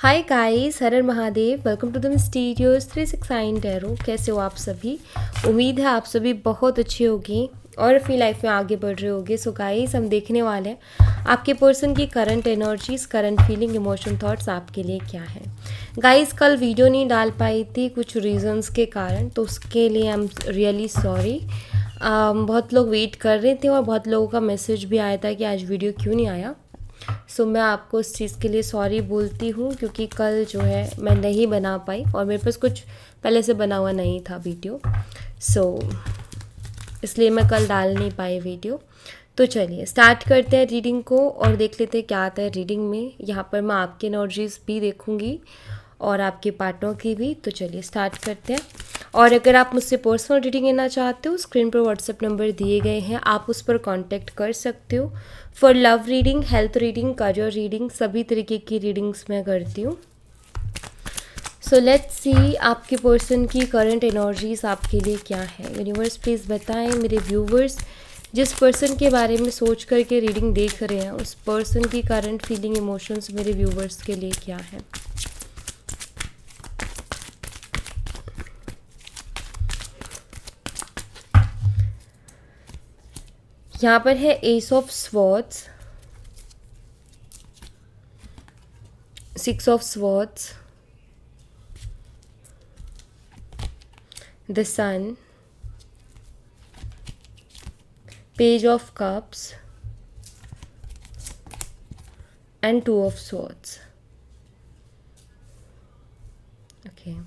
Hi guys, Har Har Mahadev. Welcome to the stereos 369 tarot. कैसे हो आप सभी? उम्मीद है आप सभी बहुत अच्छे होंगे और अपनी लाइफ में आगे बढ़ रहे होंगे। सो गाइस, हम देखने वाले हैं आपके पर्सन की current energies, current feeling, emotion, thoughts आपके लिए क्या है। गाइस, कल वीडियो नहीं डाल पाई थी कुछ रीजंस के कारण, तो उसके लिए आई एम रियली सॉरी। बहुत लोग वेट कर रहे थे और बहुत लोगों का मैसेज भी आया था कि आज वीडियो क्यों नहीं आया। मैं आपको इस चीज़ के लिए सॉरी बोलती हूँ, क्योंकि कल जो है मैं नहीं बना पाई और मेरे पास कुछ पहले से बना हुआ नहीं था वीडियो। इसलिए मैं कल डाल नहीं पाई वीडियो। तो चलिए स्टार्ट करते हैं रीडिंग को और देख लेते हैं क्या आता है रीडिंग में। यहाँ पर मैं आपकी एनर्जीज भी देखूँगी और आपके पार्टनर की भी। तो चलिए स्टार्ट करते हैं। और अगर आप मुझसे पर्सनल रीडिंग लेना चाहते हो, स्क्रीन पर व्हाट्सएप नंबर दिए गए हैं, आप उस पर कांटेक्ट कर सकते हो। For love reading, health reading, career reading, सभी तरीके की रीडिंग्स मैं करती हूँ। सो लेट्स सी आपके पर्सन की करंट एनर्जीज आपके लिए क्या है। यूनिवर्स प्लीज़ बताएं मेरे व्यूवर्स, जिस पर्सन के बारे में सोच करके रीडिंग देख रहे हैं, उस पर्सन की करंट फीलिंग, इमोशंस मेरे व्यूवर्स के लिए क्या है। यहाँ पर है ace of swords, 6 of swords, the sun, page of cups and 2 of swords. Okay.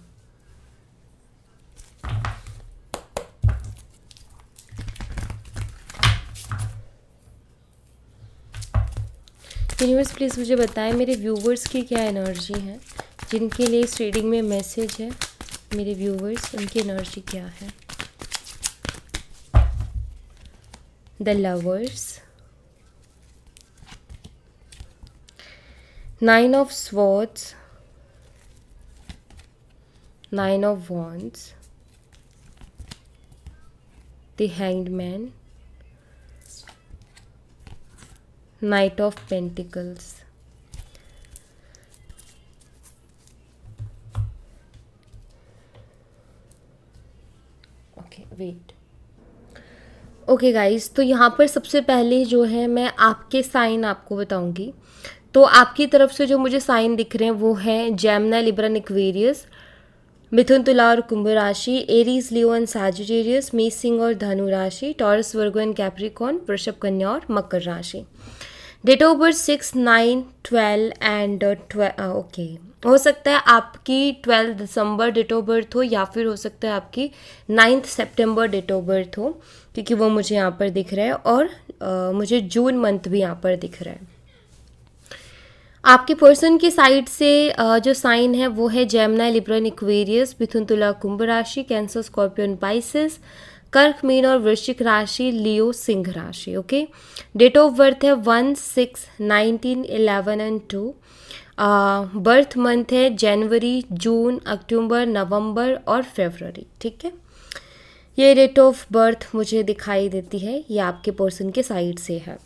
Universe please मुझे बताएं मेरे व्यूवर्स की क्या एनर्जी है, जिनके लिए इस रीडिंग में मैसेज है। मेरे व्यूवर्स, उनकी एनर्जी क्या है। The lovers, 9 of swords, 9 of wands, the hanged man, Knight of Pentacles. Okay wait. Okay guys, तो यहाँ पर सबसे पहले जो है मैं आपके साइन आपको बताऊंगी। तो आपकी तरफ से जो मुझे साइन दिख रहे हैं वो है जेमिनी, लिब्रा, एक्वेरियस, मिथुन, तुला और कुंभ राशि, एरीज, लियो एंड सैजिटेरियस, मेष, सिंह और धनु राशि, टॉरस, वर्गो एंड कैप्रिकॉर्न, वृषभ, कन्या और मकर राशि। Date of birth 6, 9, 12 and 12। Okay, हो सकता है आपकी 12 दिसंबर डेट ऑफ बर्थ हो या फिर हो सकता है आपकी 9 सितंबर डेट ऑफ बर्थ हो, क्योंकि वो मुझे यहाँ पर दिख रहा है और मुझे जून मंथ भी यहाँ पर दिख रहा है। आपके पर्सन की साइड से जो साइन है वो है जेमिनी, लिब्रा, एक्वेरियस, मिथुन, तुला, कुंभ राशि, कैंसर, स्कॉर्पियन, पाइसेस, कर्क, मीन और वृश्चिक राशि, लियो, सिंह राशि। ओके, डेट ऑफ बर्थ है 1, 6, 19, 11 एंड 2। बर्थ मंथ है जनवरी, जून, अक्टूबर, नवंबर और फरवरी। ठीक है, ये डेट ऑफ बर्थ मुझे दिखाई देती है, ये आपके पर्सन के साइड से है।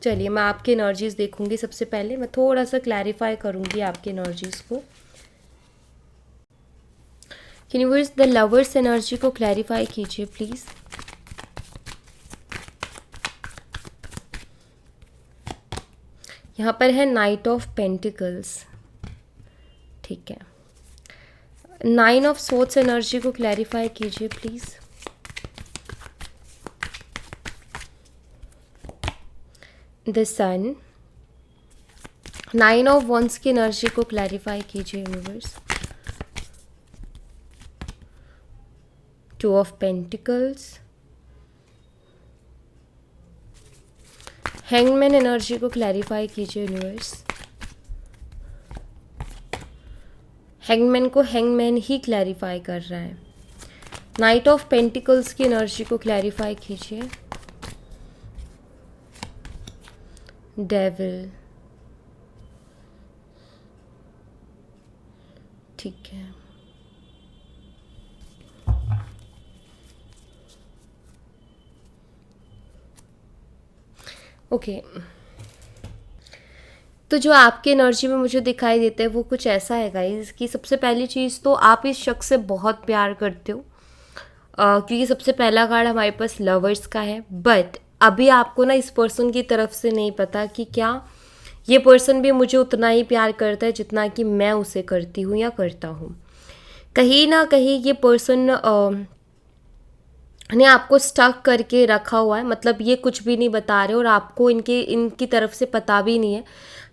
चलिए मैं आपकी एनर्जीज देखूंगी। सबसे पहले मैं थोड़ा सा क्लैरिफाई करूंगी आपकी एनर्जीज को। यूनिवर्स, द लवर्स एनर्जी को क्लैरिफाई कीजिए प्लीज। यहाँ पर है नाइट ऑफ पेंटिकल्स। ठीक है, 9 ऑफ सोर्ड्स एनर्जी को क्लैरिफाई कीजिए please. The sun, 9 of wands की एनर्जी को क्लैरिफाई कीजिए universe. 2 of pentacles, hangman energy को क्लैरिफाई कीजिए यूनिवर्स। हैंगमैन को हैंगमैन ही क्लैरिफाई कर रहा है। नाइट ऑफ पेंटिकल्स की एनर्जी को क्लैरिफाई कीजिए। डेविल, ठीक है। ओके, तो जो आपकी एनर्जी में मुझे दिखाई देता है वो कुछ ऐसा है गाइस कि सबसे पहली चीज़ तो आप इस शख्स से बहुत प्यार करते हो, क्योंकि सबसे पहला कार्ड हमारे पास लवर्स का है। बट अभी आपको ना इस पर्सन की तरफ से नहीं पता कि क्या ये पर्सन भी मुझे उतना ही प्यार करता है जितना कि मैं उसे करती हूँ या करता हूँ। कहीं ना कहीं ये पर्सन ने आपको स्टक करके रखा हुआ है, मतलब ये कुछ भी नहीं बता रहे और आपको इनकी तरफ से पता भी नहीं है।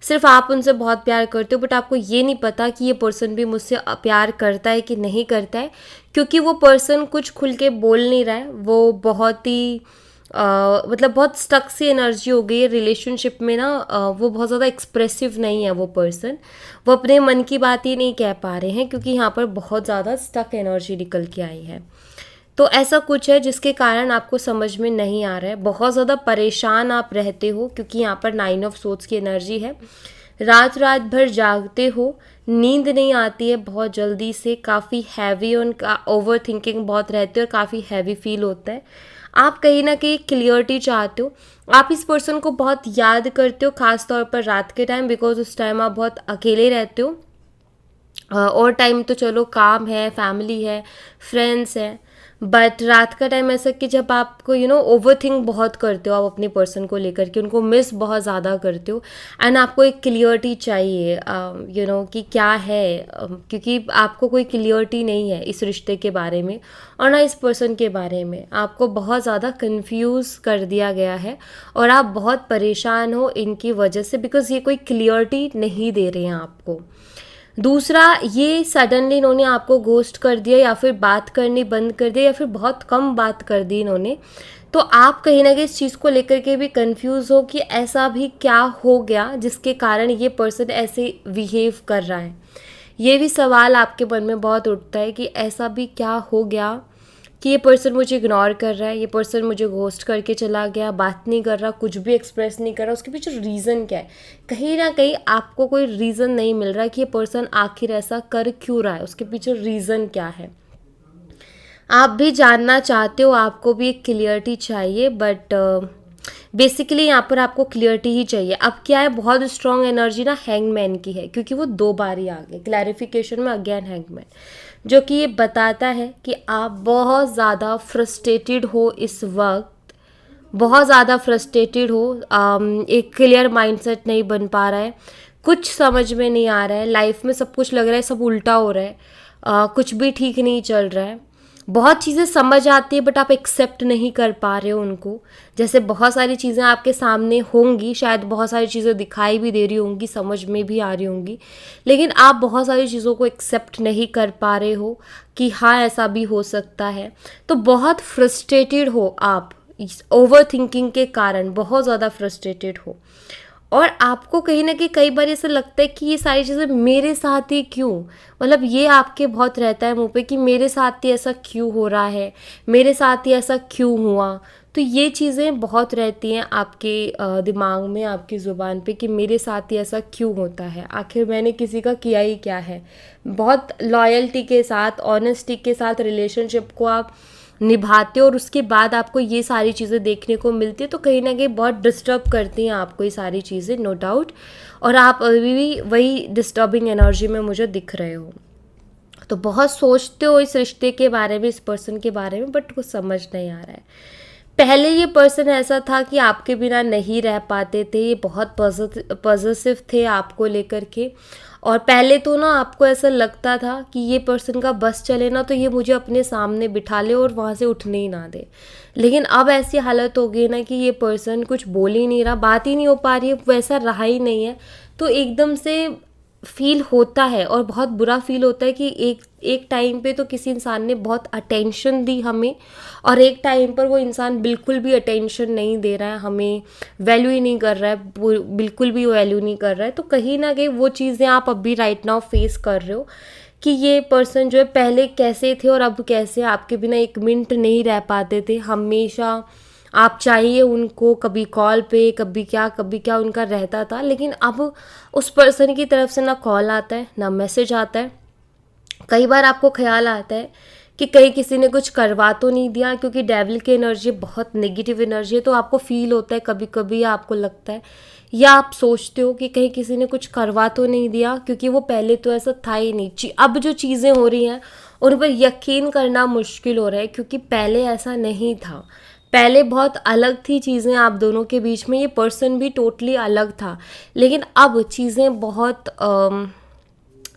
सिर्फ आप उनसे बहुत प्यार करते हो बट आपको ये नहीं पता कि ये पर्सन भी मुझसे प्यार करता है कि नहीं करता है, क्योंकि वो पर्सन कुछ खुल के बोल नहीं रहा है। वो बहुत ही मतलब बहुत स्टक सी एनर्जी हो गई है रिलेशनशिप में ना। वो बहुत ज़्यादा एक्सप्रेसिव नहीं है वो पर्सन, वो अपने मन की बात ही नहीं कह पा रहे हैं क्योंकि यहाँ पर बहुत ज़्यादा स्टक एनर्जी निकल के आई है। तो ऐसा कुछ है जिसके कारण आपको समझ में नहीं आ रहा है, बहुत ज़्यादा परेशान आप रहते हो क्योंकि यहाँ पर 9 ऑफ सोर्ड्स की एनर्जी है। रात रात भर जागते हो, नींद नहीं आती है बहुत जल्दी से, काफ़ी हैवी और ओवर थिंकिंग बहुत रहते हो और काफ़ी हैवी फील होता है। आप कहीं ना कहीं क्लियरिटी चाहते हो, आप इस पर्सन को बहुत याद करते हो, ख़ास तौर पर रात के टाइम, बिकॉज उस टाइम आप बहुत अकेले रहते हो। और टाइम तो चलो काम है, फैमिली है, फ्रेंड्स हैं, बट रात का टाइम ऐसा कि जब आपको ओवर थिंक बहुत करते हो आप अपने पर्सन को लेकर के, उनको मिस बहुत ज़्यादा करते हो एंड आपको एक क्लियरिटी चाहिए कि क्या है, क्योंकि आपको कोई क्लियरिटी नहीं है इस रिश्ते के बारे में और ना इस पर्सन के बारे में। आपको बहुत ज़्यादा कंफ्यूज कर दिया गया है और आप बहुत परेशान हो इनकी वजह से, बिकॉज ये कोई क्लियरिटी नहीं दे रहे हैं आपको। दूसरा, ये सडनली इन्होंने आपको घोस्ट कर दिया या फिर बात करनी बंद कर दिया या फिर बहुत कम बात कर दी इन्होंने, तो आप कहीं ना कहीं इस चीज़ को लेकर के भी कंफ्यूज हो कि ऐसा भी क्या हो गया जिसके कारण ये पर्सन ऐसे बिहेव कर रहा है। ये भी सवाल आपके मन में बहुत उठता है कि ऐसा भी क्या हो गया कि ये पर्सन मुझे इग्नोर कर रहा है, ये पर्सन मुझे घोस्ट करके चला गया, बात नहीं कर रहा, कुछ भी एक्सप्रेस नहीं कर रहा, उसके पीछे रीज़न क्या है। कहीं ना कहीं आपको कोई रीज़न नहीं मिल रहा कि ये पर्सन आखिर ऐसा कर क्यों रहा है, उसके पीछे रीज़न क्या है। आप भी जानना चाहते हो, आपको भी एक क्लियरिटी चाहिए, बट बेसिकली यहाँ पर आपको क्लियरिटी ही चाहिए। अब क्या है, बहुत स्ट्रॉन्ग एनर्जी ना हैंगमैन की है, क्योंकि वो 2 बार ही आ गए क्लैरिफिकेशन में, अगेन हैंगमैन, जो कि ये बताता है कि आप बहुत ज़्यादा फ्रस्ट्रेटेड हो इस वक्त, बहुत ज़्यादा फ्रस्ट्रेटेड हो। एक क्लियर माइंडसेट नहीं बन पा रहा है, कुछ समझ में नहीं आ रहा है, लाइफ में सब कुछ लग रहा है सब उल्टा हो रहा है, कुछ भी ठीक नहीं चल रहा है। बहुत चीज़ें समझ आती है बट आप एक्सेप्ट नहीं कर पा रहे हो उनको। जैसे बहुत सारी चीज़ें आपके सामने होंगी, शायद बहुत सारी चीज़ें दिखाई भी दे रही होंगी, समझ में भी आ रही होंगी, लेकिन आप बहुत सारी चीज़ों को एक्सेप्ट नहीं कर पा रहे हो कि हाँ ऐसा भी हो सकता है। तो बहुत फ्रस्ट्रेटेड हो आप, ओवर थिंकिंग के कारण बहुत ज़्यादा फ्रस्ट्रेटेड हो, और आपको कहीं ना कहीं कई बार ऐसा लगता है कि ये सारी चीज़ें मेरे साथ ही क्यों, मतलब ये आपके बहुत रहता है मुंह पे कि मेरे साथ ही ऐसा क्यों हो रहा है, मेरे साथ ही ऐसा क्यों हुआ। तो ये चीज़ें बहुत रहती हैं आपके दिमाग में, आपकी ज़ुबान पे कि मेरे साथ ही ऐसा क्यों होता है, आखिर मैंने किसी का किया ही क्या है। बहुत लॉयल्टी के साथ, ऑनेस्टी के साथ रिलेशनशिप को आप निभाते हो और उसके बाद आपको ये सारी चीज़ें देखने को मिलती है, तो कहीं ना कहीं बहुत डिस्टर्ब करती हैं आपको ये सारी चीज़ें, नो डाउट। और आप अभी भी वही डिस्टर्बिंग एनर्जी में मुझे दिख रहे हो। तो बहुत सोचते हो इस रिश्ते के बारे में, इस पर्सन के बारे में, बट कुछ समझ नहीं आ रहा है। पहले ये पर्सन ऐसा था कि आपके बिना नहीं रह पाते थे, ये बहुत पॉजिटिव थे आपको लेकर के, और पहले तो ना आपको ऐसा लगता था कि ये पर्सन का बस चले ना तो ये मुझे अपने सामने बिठा ले और वहाँ से उठने ही ना दे। लेकिन अब ऐसी हालत हो गई ना कि ये पर्सन कुछ बोल ही नहीं रहा, बात ही नहीं हो पा रही है, वैसा रहा ही नहीं है। तो एकदम से फील होता है और बहुत बुरा फील होता है कि एक टाइम पे तो किसी इंसान ने बहुत अटेंशन दी हमें, और एक टाइम पर वो इंसान बिल्कुल भी अटेंशन नहीं दे रहा है, हमें वैल्यू ही नहीं कर रहा है, बिल्कुल भी वैल्यू नहीं कर रहा है। तो कहीं ना कहीं वो चीज़ें आप अभी राइट नाउ फेस कर रहे हो कि ये पर्सन जो है पहले कैसे थे और अब कैसे, आपके बिना एक मिनट नहीं रह पाते थे, हमेशा आप चाहिए उनको, कभी कॉल पे कभी क्या उनका रहता था। लेकिन अब उस पर्सन की तरफ से ना कॉल आता है ना मैसेज आता है। कई बार आपको ख्याल आता है कि कहीं किसी ने कुछ करवा तो नहीं दिया, क्योंकि डेविल की एनर्जी बहुत नेगेटिव एनर्जी है। तो आपको फील होता है कभी कभी, या आपको लगता है या आप सोचते हो कि कहीं किसी ने कुछ करवा तो नहीं दिया, क्योंकि वो पहले तो ऐसा था ही नहीं। अब जो चीज़ें हो रही हैं उन पर यकीन करना मुश्किल हो रहा है, क्योंकि पहले ऐसा नहीं था। पहले बहुत अलग थी चीज़ें आप दोनों के बीच में, ये पर्सन भी टोटली अलग था। लेकिन अब चीज़ें बहुत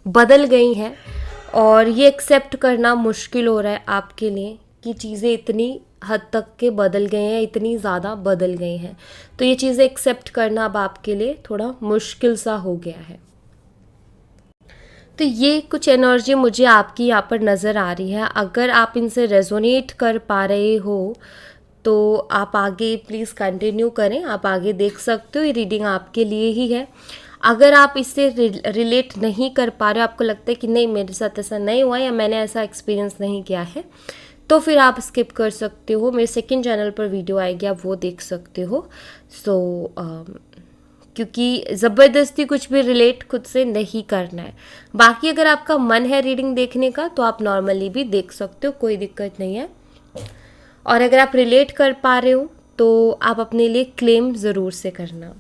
बदल गई हैं, और ये एक्सेप्ट करना मुश्किल हो रहा है आपके लिए कि चीज़ें इतनी हद तक के बदल गए हैं, इतनी ज़्यादा बदल गई हैं। तो ये चीज़ें एक्सेप्ट करना अब आपके लिए थोड़ा मुश्किल सा हो गया है। तो ये कुछ एनर्जी मुझे आपकी यहाँ पर नज़र आ रही है। अगर आप इनसे रेजोनेट कर पा रहे हो तो आप आगे प्लीज़ कंटिन्यू करें, आप आगे देख सकते हो, ये रीडिंग आपके लिए ही है। अगर आप इससे रिलेट नहीं कर पा रहे हो, आपको लगता है कि नहीं मेरे साथ ऐसा नहीं हुआ या मैंने ऐसा एक्सपीरियंस नहीं किया है, तो फिर आप स्किप कर सकते हो। मेरे सेकंड चैनल पर वीडियो आएगी, आप वो देख सकते हो। क्योंकि ज़बरदस्ती कुछ भी रिलेट खुद से नहीं करना है। बाकी अगर आपका मन है रीडिंग देखने का तो आप नॉर्मली भी देख सकते हो, कोई दिक्कत नहीं है। और अगर आप रिलेट कर पा रहे हो तो आप अपने लिए क्लेम ज़रूर से करना।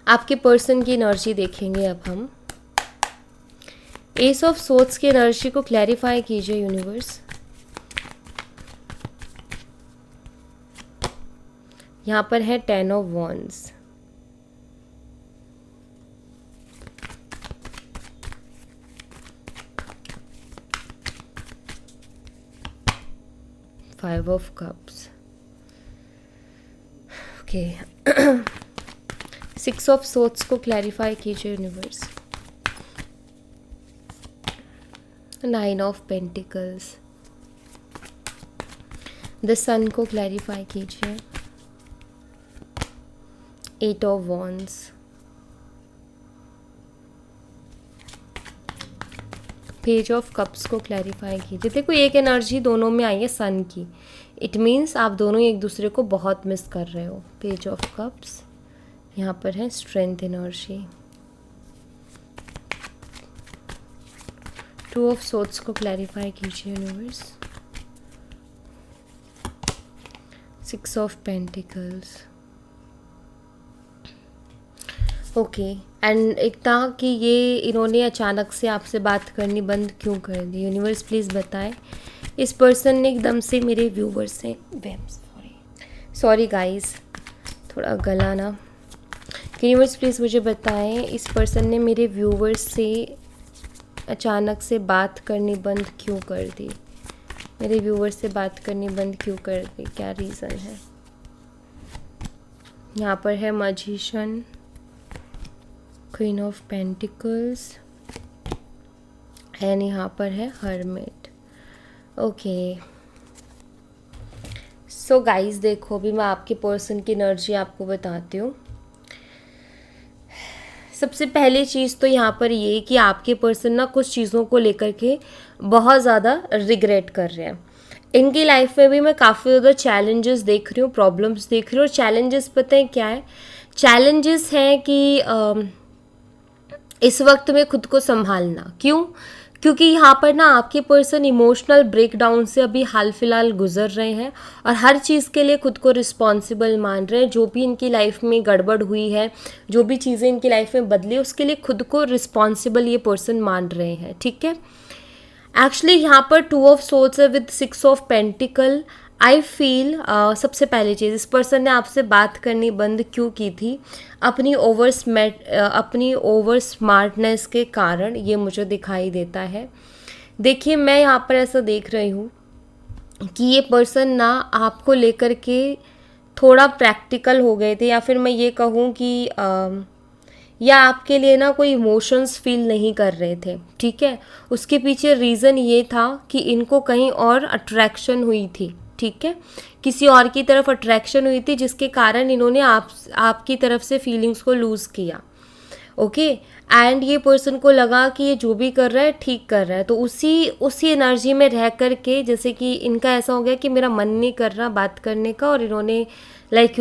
आपके पर्सन की एनर्जी देखेंगे अब हम। एस ऑफ सोर्ड्स की एनर्जी को क्लैरिफाई कीजिए यूनिवर्स। यहाँ पर है 10 of wands, five of cups, okay. 6 of swords को क्लैरिफाई कीजिए यूनिवर्स। 9 ऑफ पेंटिकल्स, द सन को क्लैरिफाई कीजिए। 8 of wands, page of cups को क्लैरिफाई कीजिए। देखो एक एनर्जी दोनों में आई है सन की, इट मीन्स आप दोनों एक दूसरे को बहुत मिस कर रहे हो। पेज ऑफ कप्स, यहाँ पर है स्ट्रेंथ एनर्जी। 2 ऑफ सोर्ड्स को क्लैरिफाई कीजिए universe. 6 of pentacles, okay. And एक था कि ये इन्होंने अचानक से आपसे बात करनी बंद क्यों कर दी। यूनिवर्स प्लीज़ बताएं। इस पर्सन ने एकदम से मेरे व्यूवर्स से सॉरी गाइस, थोड़ा गला ना। यूनिवर्स प्लीज़ मुझे बताएं, इस पर्सन ने मेरे व्यूवर्स से अचानक से बात करनी बंद क्यों कर दी। मेरे व्यूवर्स से बात करनी बंद क्यों कर दी, क्या रीज़न है। यहाँ पर है magician, queen of pentacles, and यहाँ पर है हर्मिट, ओके। सो गाइस देखो, अभी मैं आपके पर्सन की एनर्जी आपको बताती हूँ। सबसे पहली चीज़ तो यहाँ पर ये कि आपके पर्सन ना कुछ चीज़ों को लेकर के बहुत ज़्यादा रिग्रेट कर रहे हैं। इनकी लाइफ में भी मैं काफ़ी ज़्यादा चैलेंजेस देख रही हूँ, प्रॉब्लम्स देख रही हूँ। और चैलेंजेस पता है क्या है, चैलेंजेस हैं कि इस वक्त में खुद को संभालना। क्यों? क्योंकि यहाँ पर ना आपके पर्सन इमोशनल ब्रेकडाउन से अभी हाल फिलहाल गुजर रहे हैं, और हर चीज़ के लिए खुद को रिस्पॉन्सिबल मान रहे हैं। जो भी इनकी लाइफ में गड़बड़ हुई है, जो भी चीज़ें इनकी लाइफ में बदली, उसके लिए खुद को रिस्पॉन्सिबल ये पर्सन मान रहे हैं, ठीक है। एक्चुअली यहाँ पर 2 ऑफ सोर्ड्स है with 6 of pentacle. I feel सबसे पहली चीज़, इस पर्सन ने आपसे बात करनी बंद क्यों की थी, अपनी ओवर स्मार्टनेस के कारण, ये मुझे दिखाई देता है। देखिए मैं यहाँ पर ऐसा देख रही हूँ कि ये पर्सन ना आपको लेकर के थोड़ा प्रैक्टिकल हो गए थे, या फिर मैं ये कहूँ कि या आपके लिए ना कोई इमोशंस फील नहीं कर रहे थे, ठीक है। उसके पीछे रीज़न ये था कि इनको कहीं और अट्रैक्शन हुई थी, ठीक है, किसी और की तरफ अट्रैक्शन हुई थी, जिसके कारण इन्होंने आपकी तरफ से फीलिंग्स को लूज़ किया, ओके। एंड ये पर्सन को लगा कि ये जो भी कर रहा है ठीक कर रहा है, तो उसी एनर्जी में रह कर के, जैसे कि इनका ऐसा हो गया कि मेरा मन नहीं कर रहा बात करने का, और इन्होंने लाइक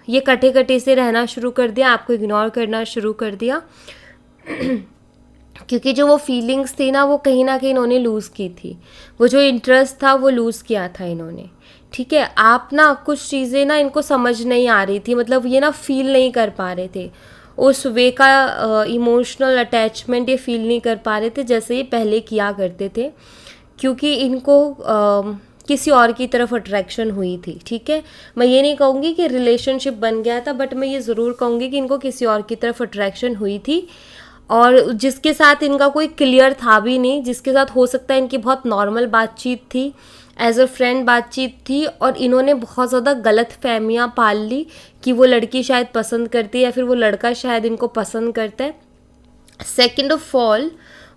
ये कटे कटे से रहना शुरू कर दिया, आपको इग्नोर करना शुरू कर दिया। क्योंकि जो वो फीलिंग्स थी ना वो कहीं ना कहीं इन्होंने लूज़ की थी, वो जो इंटरेस्ट था वो लूज़ किया था इन्होंने। ठीक है, आप ना कुछ चीज़ें ना इनको समझ नहीं आ रही थी, मतलब ये ना फील नहीं कर पा रहे थे उस वे का इमोशनल अटैचमेंट, ये फील नहीं कर पा रहे थे जैसे ये पहले किया करते थे, क्योंकि इनको किसी और की तरफ अट्रैक्शन हुई थी। ठीक है, मैं ये नहीं कहूँगी कि रिलेशनशिप बन गया था, बट मैं ये ज़रूर कहूँगी कि इनको किसी और की तरफ अट्रैक्शन हुई थी, और जिसके साथ इनका कोई क्लियर था भी नहीं, जिसके साथ हो सकता है इनकी बहुत नॉर्मल बातचीत थी, एज अ फ्रेंड बातचीत थी, और इन्होंने बहुत ज़्यादा गलत फहमियाँ पाल ली कि वो लड़की शायद पसंद करती है या फिर वो लड़का शायद इनको पसंद करता है। सेकेंड ऑफ ऑल,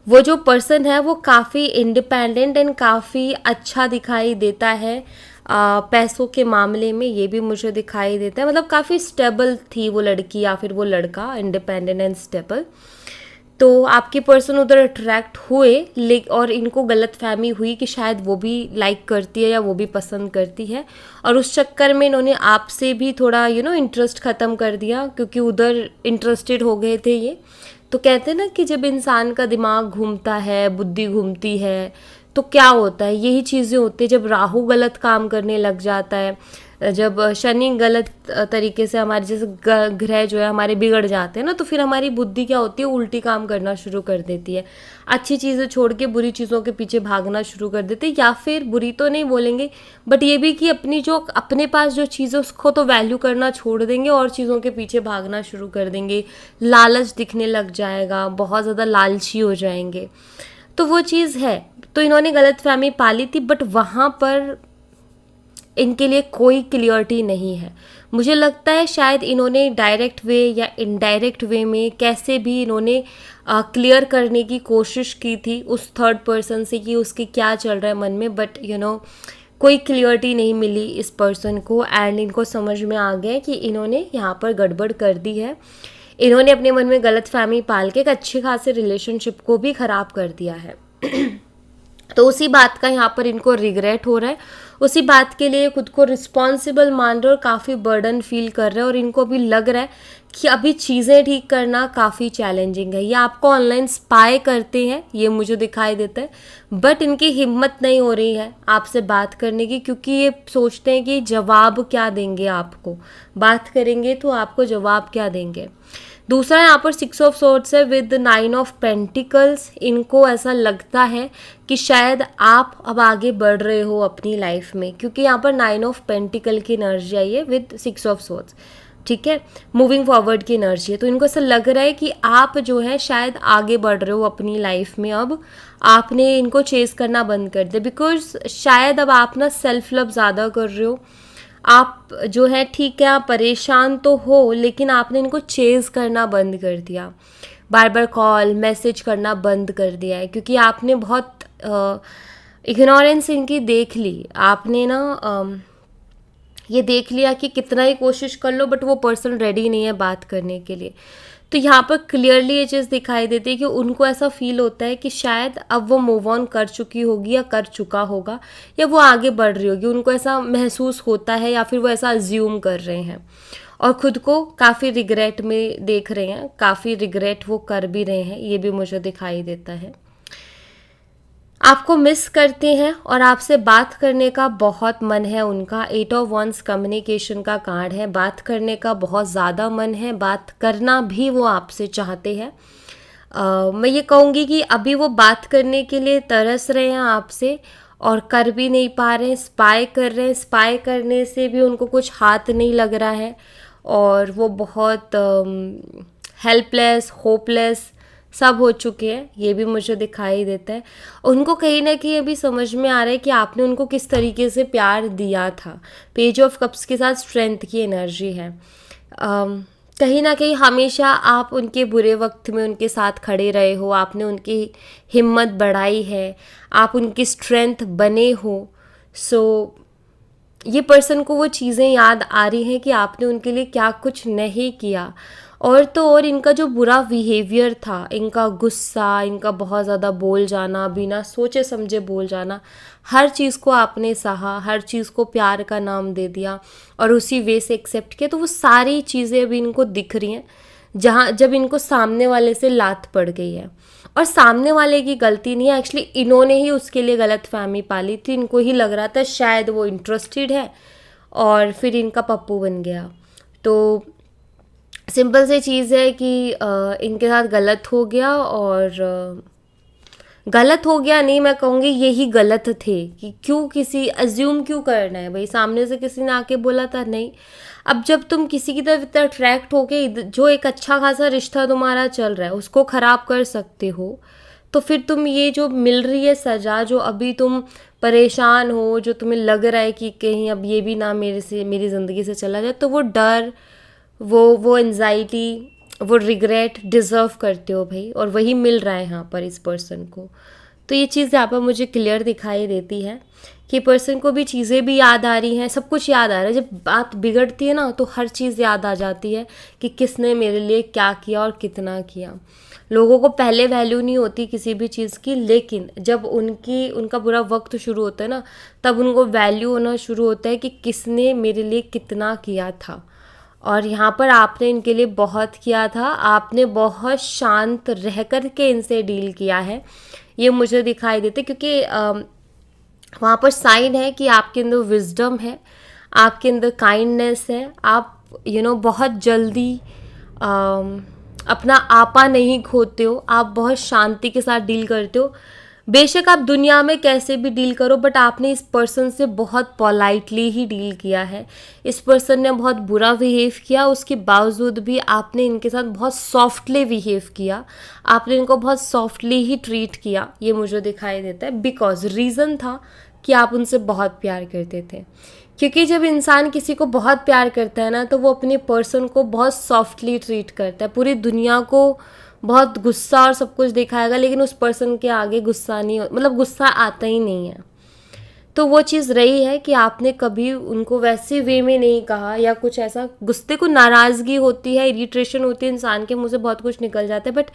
वो जो पर्सन है वो काफ़ी इंडिपेंडेंट एंड काफ़ी अच्छा दिखाई देता है पैसों के मामले में, ये भी मुझे दिखाई देता है, मतलब काफ़ी स्टेबल थी वो लड़की या फिर वो लड़का, इंडिपेंडेंट एंड स्टेबल। तो आपके पर्सन उधर अट्रैक्ट हुए, और इनको गलत फहमी हुई कि शायद वो भी लाइक करती है या वो भी पसंद करती है, और उस चक्कर में इन्होंने आपसे भी थोड़ा इंटरेस्ट ख़त्म कर दिया, क्योंकि उधर इंटरेस्टेड हो गए थे ये। तो कहते हैं ना कि जब इंसान का दिमाग घूमता है, बुद्धि घूमती है, तो क्या होता है, यही चीज़ें होती है। जब राहु गलत काम करने लग जाता है, जब शनि गलत तरीके से हमारे जैसे ग्रह जो है हमारे बिगड़ जाते हैं ना, तो फिर हमारी बुद्धि क्या होती है, उल्टी काम करना शुरू कर देती है, अच्छी चीज़ें छोड़ के बुरी चीज़ों के पीछे भागना शुरू कर देते हैं, या फिर बुरी तो नहीं बोलेंगे बट ये भी कि अपनी जो अपने पास जो चीज़ है उसको तो वैल्यू करना छोड़ देंगे और चीज़ों के पीछे भागना शुरू कर देंगे, लालच दिखने लग जाएगा, बहुत ज़्यादा लालची हो जाएंगे। तो वो चीज़ है, तो इन्होंने गलतफहमी पाली थी, बट वहाँ पर इनके लिए कोई क्लियरिटी नहीं है। मुझे लगता है शायद इन्होंने डायरेक्ट वे या इनडायरेक्ट वे में कैसे भी इन्होंने क्लियर करने की कोशिश की थी उस थर्ड पर्सन से कि उसके क्या चल रहा है मन में, बट कोई क्लियरिटी नहीं मिली इस पर्सन को, एंड इनको समझ में आ गया कि इन्होंने यहाँ पर गड़बड़ कर दी है। इन्होंने अपने मन में गलत फहमी पाल के एक अच्छे खासे रिलेशनशिप को भी ख़राब कर दिया है। तो उसी बात का यहाँ पर इनको रिग्रेट हो रहा है, उसी बात के लिए खुद को रिस्पॉन्सिबल मान रहे और काफ़ी बर्डन फील कर रहे हैं, और इनको भी लग रहा है कि अभी चीज़ें ठीक करना काफ़ी चैलेंजिंग है। ये आपको ऑनलाइन स्पाई करते हैं, ये मुझे दिखाई देता है, बट इनकी हिम्मत नहीं हो रही है आपसे बात करने की, क्योंकि ये सोचते हैं कि जवाब क्या देंगे आपको, बात करेंगे तो आपको जवाब क्या देंगे। दूसरा यहाँ पर 6 ऑफ सोर्ड्स है विद 9 ऑफ पेंटिकल्स। इनको ऐसा लगता है कि शायद आप अब आगे बढ़ रहे हो अपनी लाइफ में, क्योंकि यहाँ पर 9 ऑफ पेंटिकल की एनर्जी आई है विद 6 ऑफ सोर्ड्स। ठीक है, मूविंग फॉरवर्ड की एनर्जी है, तो इनको ऐसा लग रहा है कि आप जो है शायद आगे बढ़ रहे हो अपनी लाइफ में, अब आपने इनको चेस करना बंद कर दिया, बिकॉज शायद अब आप ना सेल्फ लव ज़्यादा कर रहे हो, आप जो है ठीक है आप परेशान तो हो, लेकिन आपने इनको चेज़ करना बंद कर दिया, बार बार कॉल मैसेज करना बंद कर दिया है, क्योंकि आपने बहुत इग्नोरेंस इनकी देख ली। आपने ना ये देख लिया कि कितना ही कोशिश कर लो बट वो पर्सन रेडी नहीं है बात करने के लिए। तो यहाँ पर क्लियरली ये चीज़ दिखाई देती है कि उनको ऐसा फील होता है कि शायद अब वो मूव ऑन कर चुकी होगी या कर चुका होगा, या वो आगे बढ़ रही होगी, उनको ऐसा महसूस होता है, या फिर वो ऐसा अज्यूम कर रहे हैं और ख़ुद को काफ़ी रिग्रेट में देख रहे हैं, काफ़ी रिग्रेट वो कर भी रहे हैं, ये भी मुझे दिखाई देता है। आपको मिस करते हैं और आपसे बात करने का बहुत मन है उनका। 8 ऑफ वंस कम्युनिकेशन का कार्ड है, बात करने का बहुत ज़्यादा मन है, बात करना भी वो आपसे चाहते हैं। मैं ये कहूँगी कि अभी वो बात करने के लिए तरस रहे हैं आपसे और कर भी नहीं पा रहे हैं, स्पाई कर रहे हैं, स्पाई करने से भी उनको कुछ हाथ नहीं लग रहा है, और वो बहुत हेल्पलेस, होपलेस सब हो चुके हैं, ये भी मुझे दिखाई देता है। उनको कहीं ना कहीं अभी समझ में आ रहा है कि आपने उनको किस तरीके से प्यार दिया था। पेज ऑफ कप्स के साथ स्ट्रेंथ की एनर्जी है। कहीं ना कहीं हमेशा आप उनके बुरे वक्त में उनके साथ खड़े रहे हो, आपने उनकी हिम्मत बढ़ाई है, आप उनकी स्ट्रेंथ बने हो। सो ये पर्सन को वो चीज़ें याद आ रही हैं कि आपने उनके लिए क्या कुछ नहीं किया। और तो और इनका जो बुरा बिहेवियर था, इनका गुस्सा, इनका बहुत ज़्यादा बोल जाना, बिना सोचे समझे बोल जाना, हर चीज़ को आपने सहा, हर चीज़ को प्यार का नाम दे दिया और उसी वे से एक्सेप्ट किया, तो वो सारी चीज़ें अभी इनको दिख रही हैं। जहाँ जब इनको सामने वाले से लात पड़ गई है। और सामने वाले की गलती नहीं है, एक्चुअली इन्होंने ही उसके लिए गलत फहमी पाली थी। इनको ही लग रहा था शायद वो इंटरेस्टेड है और फिर इनका पप्पू बन गया। तो सिंपल सी चीज़ है कि इनके साथ गलत हो गया। और गलत हो गया नहीं, मैं कहूँगी यही गलत थे कि क्यों किसी अज्यूम क्यों करना है भाई। सामने से किसी ने आके बोला था नहीं। अब जब तुम किसी की तरफ इतना अट्रैक्ट होके जो एक अच्छा खासा रिश्ता तुम्हारा चल रहा है उसको ख़राब कर सकते हो, तो फिर तुम ये जो मिल रही है सज़ा, जो अभी तुम परेशान हो, जो तुम्हें लग रहा है कि कहीं अब ये भी ना मेरी ज़िंदगी से चला जाए, तो वो डर, वो एंजाइटी, वो रिग्रेट डिज़र्व करते हो भाई। और वही मिल रहा है यहाँ पर इस पर्सन को। तो ये चीज़ यहाँ पर मुझे क्लियर दिखाई देती है कि पर्सन को भी चीज़ें भी याद आ रही हैं, सब कुछ याद आ रहा है। जब बात बिगड़ती है ना तो हर चीज़ याद आ जाती है कि किसने मेरे लिए क्या किया और कितना किया। लोगों को पहले वैल्यू नहीं होती किसी भी चीज़ की, लेकिन जब उनका बुरा वक्त शुरू होता है ना, तब उनको वैल्यू होना शुरू होता है कि किसने मेरे लिए कितना किया था। और यहाँ पर आपने इनके लिए बहुत किया था, आपने बहुत शांत रह कर के इनसे डील किया है, ये मुझे दिखाई देते। क्योंकि वहाँ पर साइन है कि आपके अंदर विजडम है, आपके अंदर काइंडनेस है। आप बहुत जल्दी अपना आपा नहीं खोते हो, आप बहुत शांति के साथ डील करते हो। बेशक आप दुनिया में कैसे भी डील करो, बट आपने इस पर्सन से बहुत पोलाइटली ही डील किया है। इस पर्सन ने बहुत बुरा बिहेव किया, उसके बावजूद भी आपने इनके साथ बहुत सॉफ्टली बिहेव किया, आपने इनको बहुत सॉफ्टली ही ट्रीट किया, ये मुझे दिखाई देता है। बिकॉज रीज़न था कि आप उनसे बहुत प्यार करते थे। क्योंकि जब इंसान किसी को बहुत प्यार करता है ना, तो वो अपने पर्सन को बहुत सॉफ्टली ट्रीट करता है। पूरी दुनिया को बहुत गुस्सा और सब कुछ दिखाएगा, लेकिन उस पर्सन के आगे गुस्सा नहीं, मतलब गुस्सा आता ही नहीं है। तो वो चीज़ रही है कि आपने कभी उनको वैसे वे में नहीं कहा या कुछ ऐसा। गुस्से को नाराज़गी होती है, इरिटेशन होती है, इंसान के मुँह से बहुत कुछ निकल जाता है, बट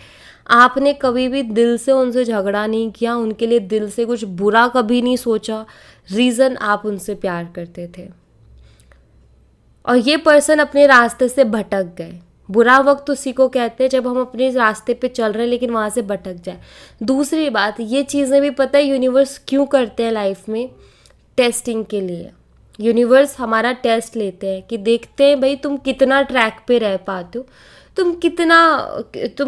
आपने कभी भी दिल से उनसे झगड़ा नहीं किया, उनके लिए दिल से कुछ बुरा कभी नहीं सोचा। रीज़न आप उनसे प्यार करते थे। और ये पर्सन अपने रास्ते से भटक गए। बुरा वक्त उसी को कहते हैं जब हम अपने रास्ते पे चल रहे हैं लेकिन वहाँ से भटक जाए। दूसरी बात, ये चीज़ें भी पता है यूनिवर्स क्यों करते हैं लाइफ में, टेस्टिंग के लिए। यूनिवर्स हमारा टेस्ट लेते हैं कि देखते हैं भाई तुम कितना ट्रैक पे रह पाते हो, तुम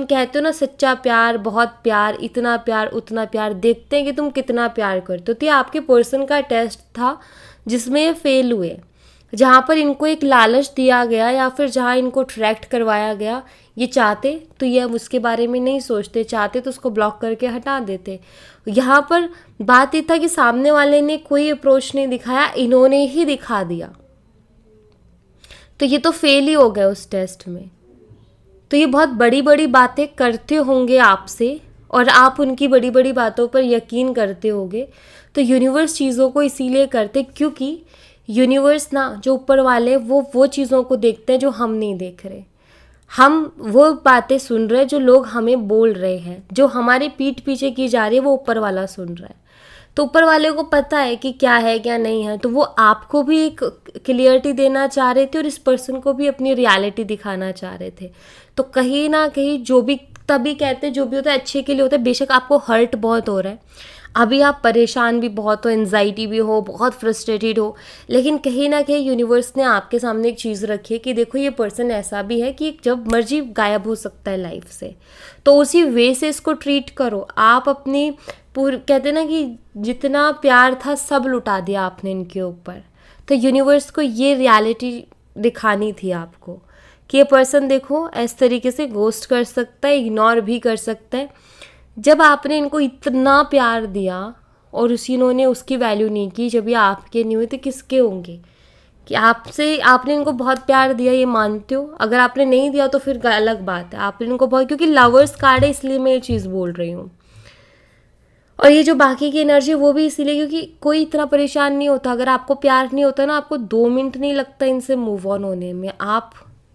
कहते हो ना सच्चा प्यार, बहुत प्यार, इतना प्यार, उतना प्यार, देखते हैं कि तुम कितना प्यार करते हो। तो ये आपके पर्सन का टेस्ट था जिसमें ये फेल हुए। जहाँ पर इनको एक लालच दिया गया या फिर जहाँ इनको अट्रैक्ट करवाया गया, ये चाहते तो ये अब उसके बारे में नहीं सोचते, चाहते तो उसको ब्लॉक करके हटा देते। यहाँ पर बात ये था कि सामने वाले ने कोई अप्रोच नहीं दिखाया, इन्होंने ही दिखा दिया, तो ये तो फेल ही हो गए उस टेस्ट में। तो ये बहुत बड़ी बड़ी बातें करते होंगे आपसे और आप उनकी बड़ी बड़ी बातों पर यकीन करते होंगे। तो यूनिवर्स चीज़ों को इसीलिए करते क्योंकि यूनिवर्स ना, जो ऊपर वाले वो चीज़ों को देखते हैं जो हम नहीं देख रहे। हम वो बातें सुन रहे हैं जो लोग हमें बोल रहे हैं, जो हमारे पीठ पीछे की जा रही है वो ऊपर वाला सुन रहा है। तो ऊपर वाले को पता है कि क्या है क्या नहीं है, तो वो आपको भी एक क्लियरिटी देना चाह रहे थे और इस पर्सन को भी अपनी रियलिटी दिखाना चाह रहे थे। तो कहीं ना कहीं जो भी, तभी कहते हैं जो भी होता है अच्छे के लिए होता है। बेशक आपको हर्ट बहुत हो रहा है, अभी आप परेशान भी बहुत हो, एंजाइटी भी हो, बहुत फ्रस्ट्रेटेड हो, लेकिन कहीं ना कहीं यूनिवर्स ने आपके सामने एक चीज़ रखी है कि देखो ये पर्सन ऐसा भी है कि जब मर्जी गायब हो सकता है लाइफ से, तो उसी वे से इसको ट्रीट करो। आप अपनी कहते ना कि जितना प्यार था सब लुटा दिया आपने इनके ऊपर। तो यूनिवर्स को ये रियलिटी दिखानी थी आपको कि ये पर्सन देखो इस तरीके से घोस्ट कर सकता है, इग्नोर भी कर सकता है। जब आपने इनको इतना प्यार दिया और इन्होंने उसकी वैल्यू नहीं की, जब ये आपके नहीं हुए तो किसके होंगे? कि आपने इनको बहुत प्यार दिया, ये मानते हो। अगर आपने नहीं दिया तो फिर अलग बात है। आपने इनको बहुत, क्योंकि लवर्स कार्ड है इसलिए मैं ये चीज़ बोल रही हूँ। और ये जो बाकी की एनर्जी वो भी इसीलिए क्योंकि कोई इतना परेशान नहीं होता। अगर आपको प्यार नहीं होता ना, आपको 2 मिनट नहीं लगता इनसे मूव ऑन होने में। आप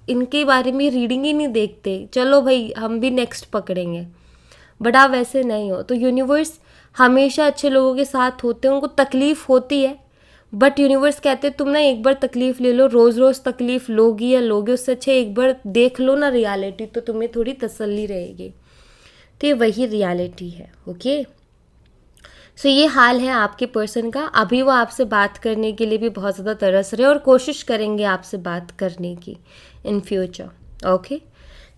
इनके बारे में रीडिंग ही नहीं देखते, चलो भाई हम भी नेक्स्ट पकड़ेंगे, बट आप वैसे नहीं हो। तो यूनिवर्स हमेशा अच्छे लोगों के साथ होते हैं, उनको तकलीफ़ होती है बट यूनिवर्स कहते तुम ना एक बार तकलीफ़ ले लो, रोज़ रोज़ तकलीफ़ लोगी या लोगे उससे अच्छा एक बार देख लो ना रियलिटी, तो तुम्हें थोड़ी तसल्ली रहेगी। तो ये वही रियलिटी है। ओके, सो ये हाल है आपके पर्सन का। अभी वो आपसे बात करने के लिए भी बहुत ज़्यादा तरस रहे और कोशिश करेंगे आपसे बात करने की इन फ्यूचर। ओके,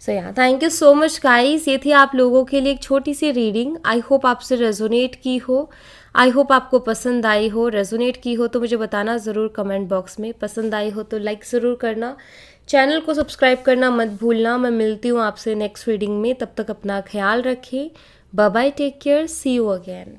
सो या thank you so much guys. ये थी आप लोगों के लिए एक छोटी सी रीडिंग। आई होप आपसे रेजोनेट की हो, आई होप आपको पसंद आई हो। रेजोनेट की हो तो मुझे बताना ज़रूर कमेंट बॉक्स में, पसंद आई हो तो लाइक ज़रूर करना, चैनल को सब्सक्राइब करना मत भूलना। मैं मिलती हूँ आपसे नेक्स्ट रीडिंग में, तब तक अपना ख्याल रखें। Bye bye, take care, see you again.